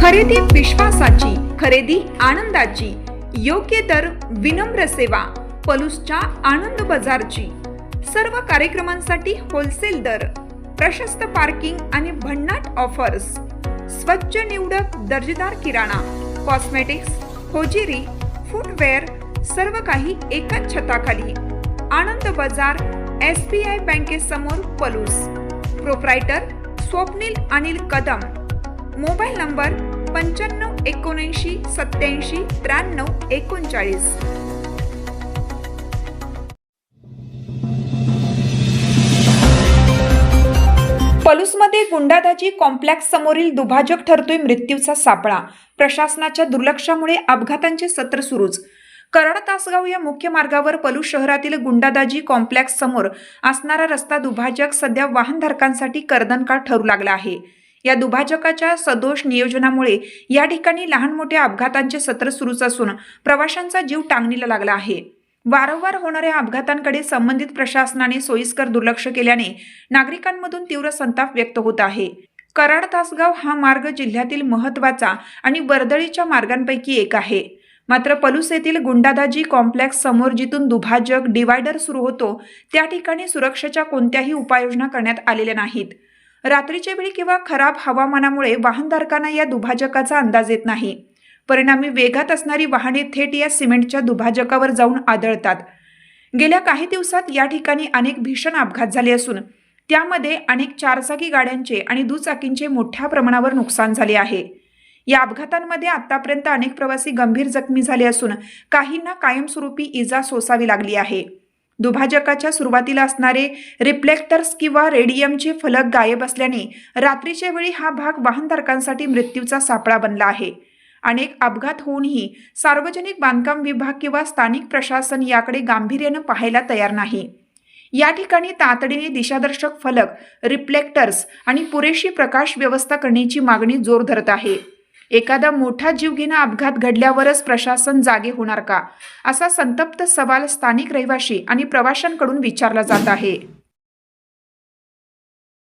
खरेदी विश्वासाची, खरेदी आनंदाची, योग्य दर, विनम्र सेवा, पलूसच्या आनंद बाजारची। सर्व कार्यक्रमांसाठी होलसेल दर, प्रशस्त पार्किंग आणि भन्नाट ऑफर्स, स्वच्छ निवडक दर्जेदार किराणा, कॉस्मेटिक्स, होजिरी, फुटवेअर, सर्व काही एकाच छताखाली। आनंद बाजार, SBI बँकेसमोर, Palus. Proprietor Swapnil Anil Kadam. Mobile number 95 79 87 93 39। पलूसमध्ये गुंडादाजी कॉम्प्लेक्स समोरील दुभाजक ठरतोय मृत्यूचा सापळा। प्रशासनाच्या दुर्लक्षामुळे अपघातांचे सत्र सुरूच। कराड तासगाव या मुख्य मार्गावर पलूस शहरातील गुंडादाजी कॉम्प्लेक्स समोर असणारा रस्ता दुभाजक सध्या वाहनधारकांसाठी कर्दनकाळ ठरू लागला आहे। या दुभाजकाच्या सदोष नियोजनामुळे या ठिकाणी लहान मोठ्या अपघातांचे सत्र सुरूच असून प्रवाशांचा जीव टांगणीला लागला आहे। वारंवार होणाऱ्या अपघातांकडे संबंधित प्रशासनाने सोयीस्कर दुर्लक्ष केल्याने नागरिकांमधून तीव्र संताप व्यक्त होत आहे। कराड तासगाव हा मार्ग जिल्ह्यातील महत्त्वाचा आणि वर्दळीच्या मार्गांपैकी एक आहे। मात्र पलूस येथील गुंडादाजी कॉम्प्लेक्स समोर जिथून दुभाजक डिवायडर सुरू होतो त्या ठिकाणी सुरक्षेच्या कोणत्याही उपाययोजना करण्यात आलेल्या नाहीत। रात्रीच्या वेळी किंवा खराब हवामानामुळे वाहनधारकांना या दुभाजकाचा अंदाज येत नाही। परिणामी वेगात असणारी वाहने थेट या सिमेंटच्या दुभाजकावर जाऊन आदळतात। गेल्या काही दिवसात या ठिकाणी अनेक भीषण अपघात झाले असून त्यामध्ये अनेक चारचाकी गाड्यांचे आणि दुचाकींचे मोठ्या प्रमाणावर नुकसान झाले आहे। या अपघातांमध्ये आतापर्यंत अनेक प्रवासी गंभीर जखमी झाले असून काहींना कायमस्वरूपी इजा सोसावी लागली आहे। दुभाजकाच्या सुरुवातीला असणारे रिफ्लेक्टर्स किंवा रेडियमचे फलक गायब असल्याने रात्रीच्या वेळी हा भाग वाहनधारकांसाठी मृत्यूचा सापळा बनला आहे। अनेक अपघात होऊनही सार्वजनिक बांधकाम विभाग किंवा स्थानिक प्रशासन याकडे गांभीर्याने पाहायला तयार नाही। या ठिकाणी तातडीने दिशादर्शक फलक, रिफ्लेक्टर्स आणि पुरेशी प्रकाश व्यवस्था करण्याची मागणी जोर धरत आहे। एखादा मोठा जीवघेणा अपघात घडल्यावरच प्रशासन जागे होणार का, असा संतप्त सवाल स्थानिक रहिवासी आणि प्रवाशांकडून विचारला जात आहे।